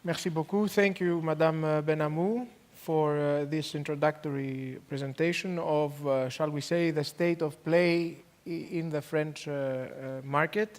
Merci beaucoup. Thank you, Madame Benamou, for this introductory presentation of, shall we say, the state of play in the French market,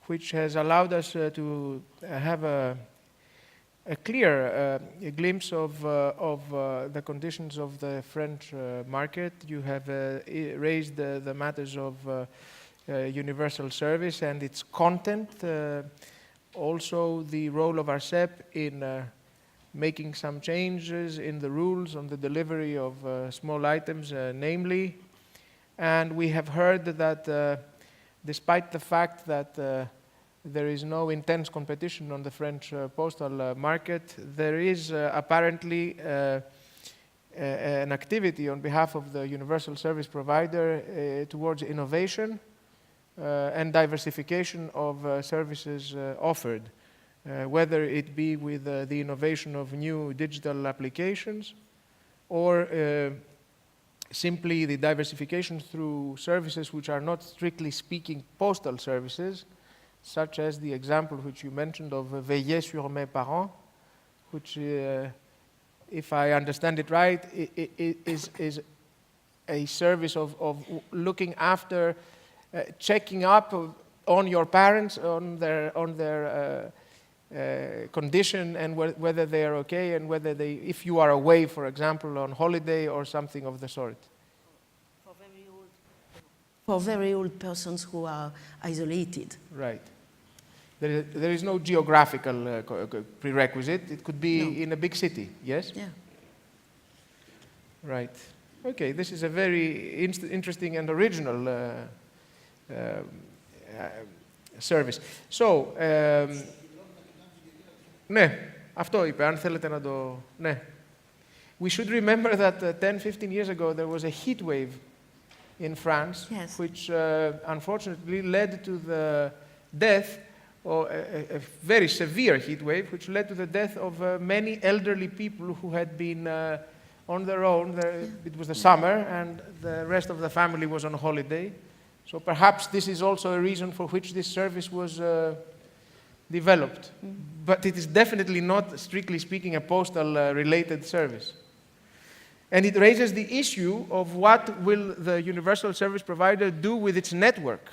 which has allowed us to have a clear glimpse of the conditions of the French market. You have raised the matters of universal service and its content, also the role of ARCEP in making some changes in the rules on the delivery of small items, namely. And we have heard that despite the fact that there is no intense competition on the French postal market, there is apparently an activity on behalf of the universal service provider towards innovation and diversification of services offered, whether it be with the innovation of new digital applications or simply the diversification through services which are not strictly speaking postal services, such as the example which you mentioned of Veiller sur mes parents, which, if I understand it right, is a service of looking after, checking up on your parents, on their condition, and whether they are okay, and whether they, if you are away, for example, on holiday or something of the sort. For very old persons who are isolated. Right. There is no geographical prerequisite. It could be in a big city, yes? Yeah. Right. Okay, this is a very interesting and original service. So, ναι, αυτό είπε, αν θέλετε να το... Ναι. We should remember that 10-15 years ago there was a heat wave in France, yes, which unfortunately led to the death, or a very severe heat wave, which led to the death of many elderly people who had been on their own. It was the summer, and the rest of the family was on holiday. So perhaps this is also a reason for which this service was developed. Mm-hmm. But it is definitely not, strictly speaking, a postal-related service. And it raises the issue of what will the universal service provider do with its network.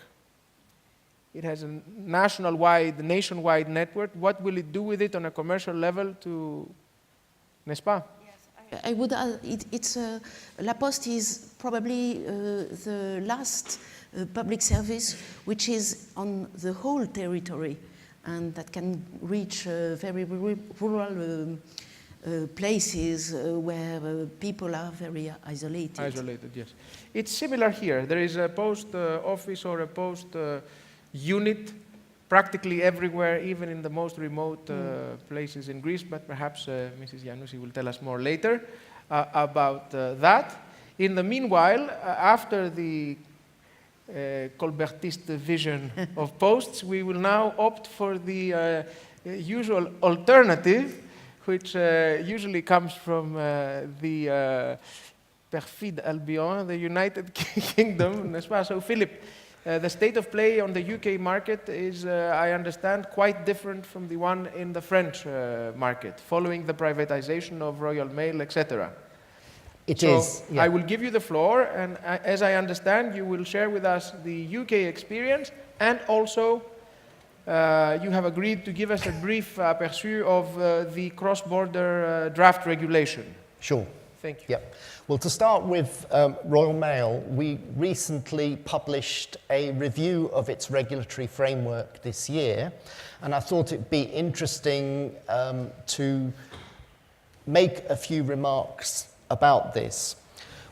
It has a nationwide network. What will it do with it on a commercial level to... N'est-ce pas? Yes, I would add, La Poste is probably the last public service which is on the whole territory and that can reach very rural places where people are very isolated. Isolated, yes. It's similar here. There is a post office or a post unit practically everywhere, even in the most remote places in Greece, but perhaps Mrs. Giannousi will tell us more later about that. In the meanwhile, after the Colbertist vision of posts, we will now opt for the usual alternative, which usually comes from the perfide Albion, the United Kingdom, n'est-ce pas? So, Philip, the state of play on the UK market is, I understand, quite different from the one in the French market, following the privatization of Royal Mail, etc. It is. Yeah. I will give you the floor, and as I understand, you will share with us the UK experience, and also you have agreed to give us a brief aperçu of the cross-border draft regulation. Sure. Thank you. Yep. Well, to start with Royal Mail, we recently published a review of its regulatory framework this year, and I thought it'd be interesting to make a few remarks about this.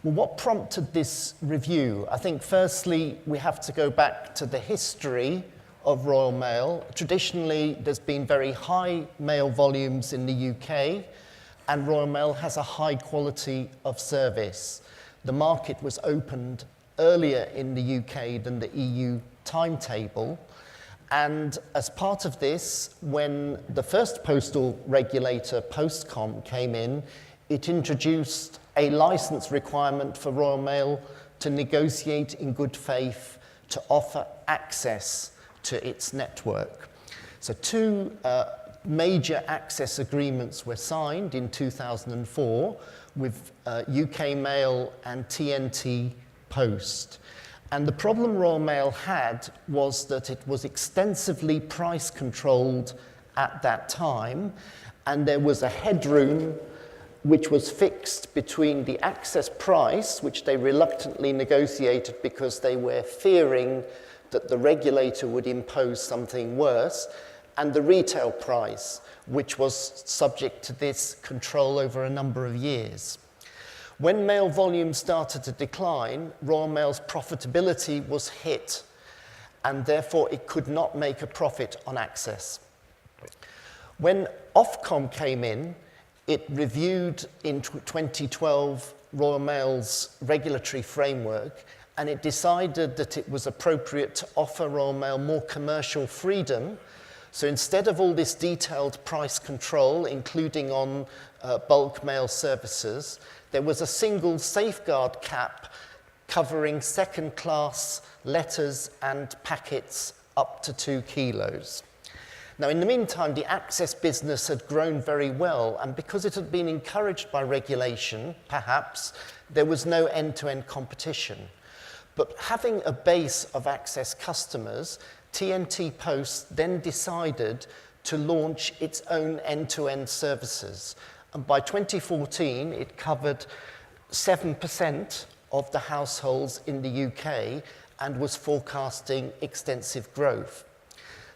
Well, what prompted this review? I think firstly we have to go back to the history of Royal Mail. Traditionally, there's been very high mail volumes in the UK, and Royal Mail has a high quality of service. The market was opened earlier in the UK than the EU timetable, and as part of this, when the first postal regulator, Postcom, came in, it introduced a license requirement for Royal Mail to negotiate in good faith to offer access to its network. So two major access agreements were signed in 2004 with UK Mail and TNT Post. And the problem Royal Mail had was that it was extensively price controlled at that time, and there was a headroom which was fixed between the access price, which they reluctantly negotiated because they were fearing that the regulator would impose something worse, and the retail price, which was subject to this control over a number of years. When mail volumes started to decline, Royal Mail's profitability was hit, and therefore it could not make a profit on access. When Ofcom came in, it reviewed in 2012 Royal Mail's regulatory framework, and it decided that it was appropriate to offer Royal Mail more commercial freedom. So instead of all this detailed price control, including on bulk mail services, there was a single safeguard cap covering second-class letters and packets up to 2 kilos. Now, in the meantime, the access business had grown very well, and because it had been encouraged by regulation, perhaps, there was no end-to-end competition. But having a base of access customers, TNT Post then decided to launch its own end-to-end services. And by 2014, it covered 7% of the households in the UK and was forecasting extensive growth.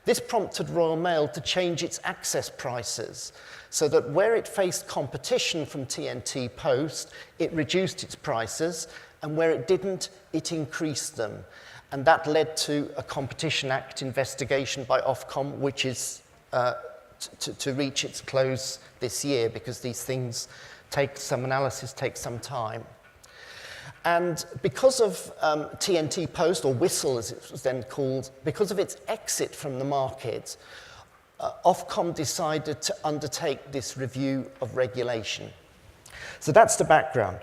This prompted Royal Mail to change its access prices so that where it faced competition from TNT Post, it reduced its prices, and where it didn't, it increased them. And that led to a Competition Act investigation by Ofcom, which is to reach its close this year, because these things analysis takes some time. And because of TNT Post, or Whistle as it was then called, because of its exit from the market, Ofcom decided to undertake this review of regulation. So that's the background.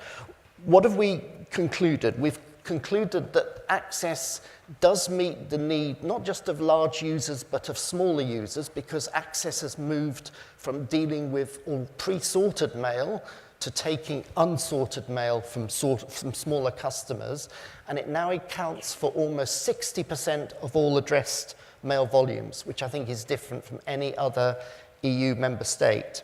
What have we concluded? We've concluded that access does meet the need not just of large users but of smaller users, because access has moved from dealing with all pre-sorted mail to taking unsorted mail from smaller customers, and it now accounts for almost 60% of all addressed mail volumes, which I think is different from any other EU member state.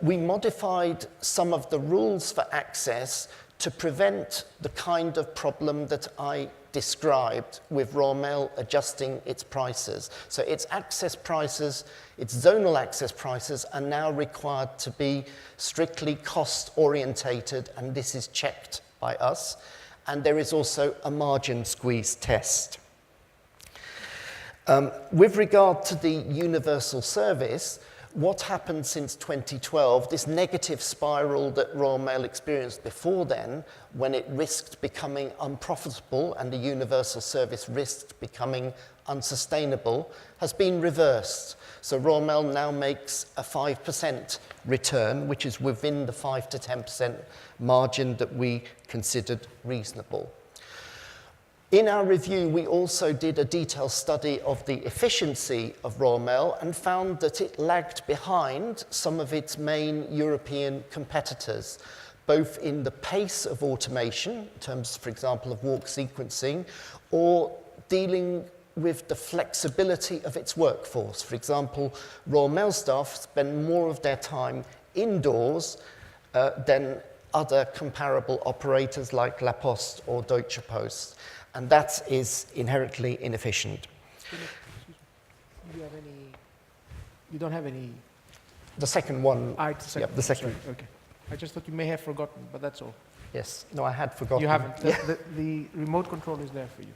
We modified some of the rules for access to prevent the kind of problem that I described with Royal Mail adjusting its prices. So its access prices, its zonal access prices, are now required to be strictly cost-orientated, and this is checked by us. And there is also a margin squeeze test. With regard to the universal service, what happened since 2012, this negative spiral that Royal Mail experienced before then, when it risked becoming unprofitable and the universal service risked becoming unsustainable, has been reversed. So Royal Mail now makes a 5% return, which is within the 5 to 10% margin that we considered reasonable. In our review, we also did a detailed study of the efficiency of Royal Mail and found that it lagged behind some of its main European competitors, both in the pace of automation, in terms, for example, of walk sequencing, or dealing with the flexibility of its workforce. For example, Royal Mail staff spend more of their time indoors than other comparable operators like La Poste or Deutsche Post. And that is inherently inefficient. You don't have any... The second one. The second. Yep, the second. Sorry, okay. I just thought you may have forgotten, but that's all. Yes. No, I had forgotten. You haven't. Yeah. The remote control is there for you.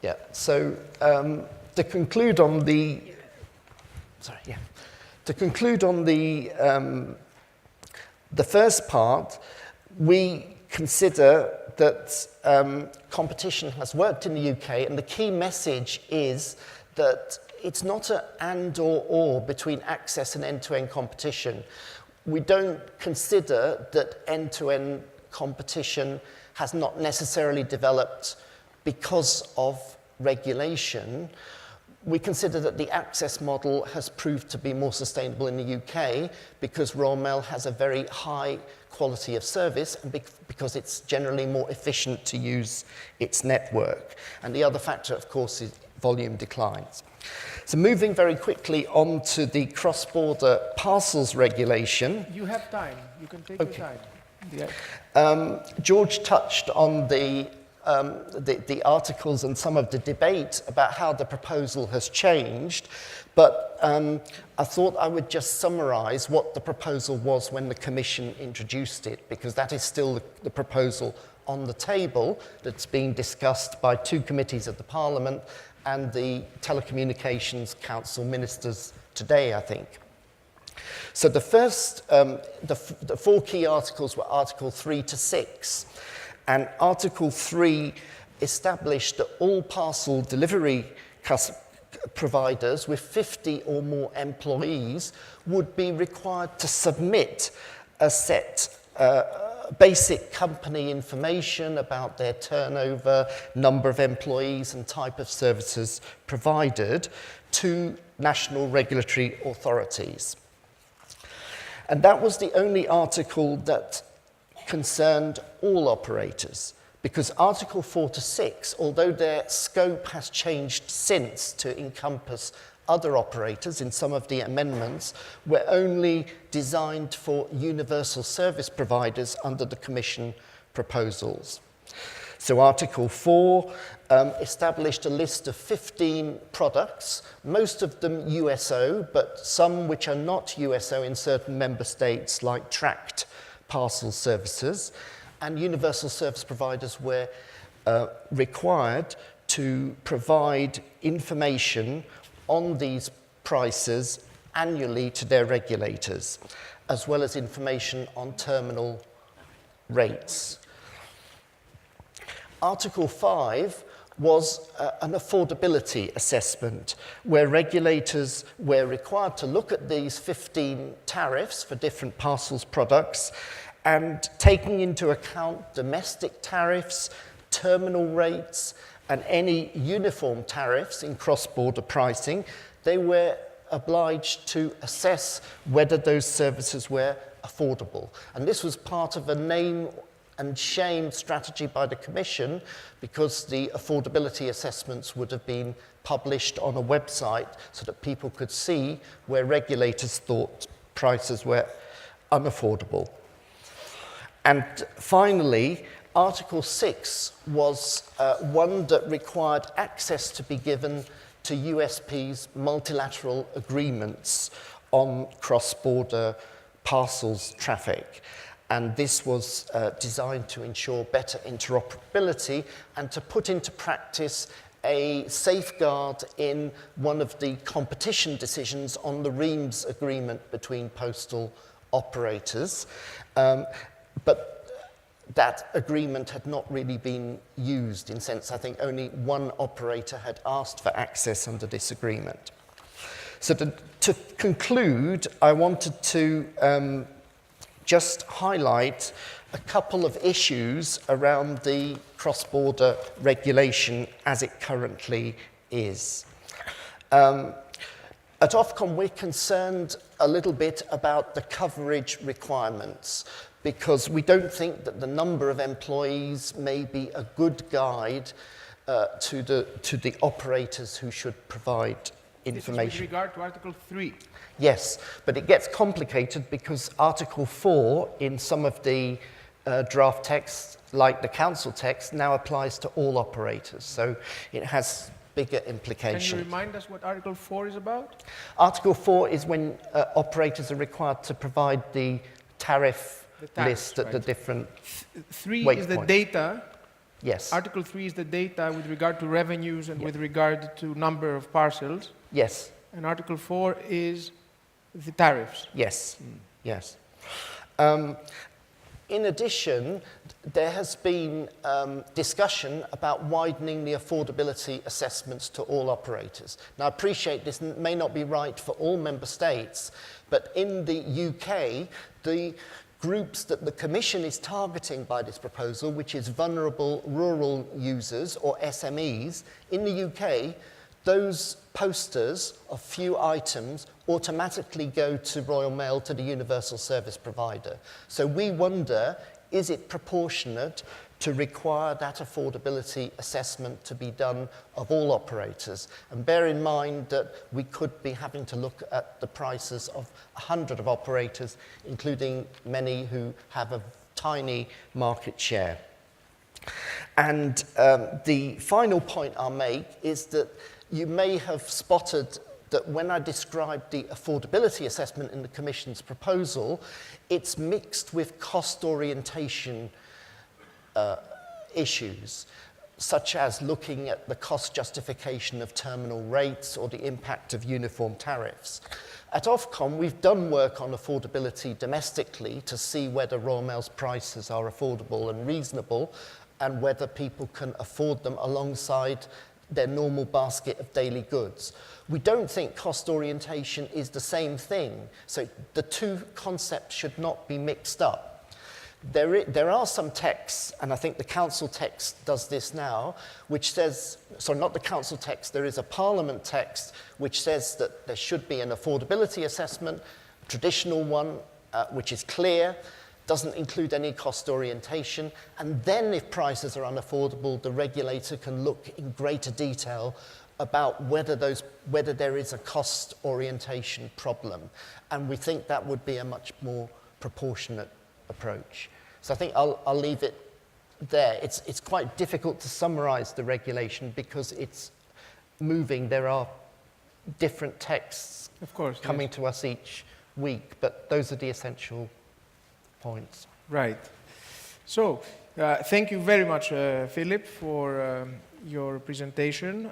Yeah. So to conclude on the... Sorry, yeah. To conclude on the first part, we consider that competition has worked in the UK, and the key message is that it's not an and or between access and end-to-end competition. We don't consider that end-to-end competition has not necessarily developed because of regulation. we consider that the access model has proved to be more sustainable in the UK because Royal Mail has a very high quality of service and because it's generally more efficient to use its network. And the other factor, of course, is volume declines. So moving very quickly on to the cross-border parcels regulation. You have time. You can take your time. George touched on the articles and some of the debate about how the proposal has changed, but I thought I would just summarize what the proposal was when the Commission introduced it, because that is still the proposal on the table that's being discussed by 2 committees of the Parliament and the Telecommunications Council ministers today, I think. So the first, the 4 key articles were Article 3 to 6. And Article 3 established that all parcel delivery providers with 50 or more employees would be required to submit a set basic company information about their turnover, number of employees and type of services provided to national regulatory authorities. And that was the only article that concerned all operators, because Article 4 to 6, although their scope has changed since to encompass other operators in some of the amendments, were only designed for universal service providers under the Commission proposals. So Article 4 established a list of 15 products, most of them USO, but some which are not USO in certain member states, like tracked parcel services, and universal service providers were required to provide information on these prices annually to their regulators, as well as information on terminal rates. Article 5 was an affordability assessment where regulators were required to look at these 15 tariffs for different parcels products and taking into account domestic tariffs, terminal rates, and any uniform tariffs in cross-border pricing, they were obliged to assess whether those services were affordable. And this was part of a name and shame strategy by the Commission, because the affordability assessments would have been published on a website so that people could see where regulators thought prices were unaffordable. And finally, Article 6 was one that required access to be given to USP's multilateral agreements on cross-border parcels traffic. And this was designed to ensure better interoperability and to put into practice a safeguard in one of the competition decisions on the Reims agreement between postal operators. But that agreement had not really been used, in sense I think only one operator had asked for access under this agreement. So to conclude, I wanted to just highlight a couple of issues around the cross-border regulation as it currently is. At Ofcom, we're concerned a little bit about the coverage requirements, because we don't think that the number of employees may be a good guide to the operators who should provide information. This is with regard to Article 3. Yes, but it gets complicated because Article 4 in some of the draft texts, like the Council text, now applies to all operators. So it has bigger implications. Can you remind us what Article 4 is about? Article 4 is when operators are required to provide the tariff list at the different 3 weight is the points. data. Yes. Article 3 is the data with regard to revenues and with regard to number of parcels. Yes. And Article 4 is the tariffs. Yes. Yes. In addition, there has been discussion about widening the affordability assessments to all operators. Now, I appreciate this may not be right for all member states, but in the UK, the groups that the Commission is targeting by this proposal, which is vulnerable rural users or SMEs, in the UK, those posters of few items automatically go to Royal Mail, to the universal service provider. So we wonder, is it proportionate to require that affordability assessment to be done of all operators? And bear in mind that we could be having to look at the prices of 100 of operators, including many who have a tiny market share. And the final point I'll make is that you may have spotted that when I described the affordability assessment in the Commission's proposal, it's mixed with cost orientation issues, such as looking at the cost justification of terminal rates or the impact of uniform tariffs. At Ofcom, we've done work on affordability domestically to see whether Royal Mail's prices are affordable and reasonable, and whether people can afford them alongside their normal basket of daily goods. We don't think cost orientation is the same thing, so the two concepts should not be mixed up. There are some texts, and I think the council text does this now, which says, sorry, not the council text, there is a parliament text which says that there should be an affordability assessment, traditional one, which is clear, doesn't include any cost orientation, and then if prices are unaffordable, the regulator can look in greater detail about whether there is a cost orientation problem. And we think that would be a much more proportionate approach. So I think I'll leave it there. It's quite difficult to summarize the regulation because it's moving. There are different texts, of course, coming to us each week, but those are the essential points. Right. So, thank you very much, Philip, for your presentation.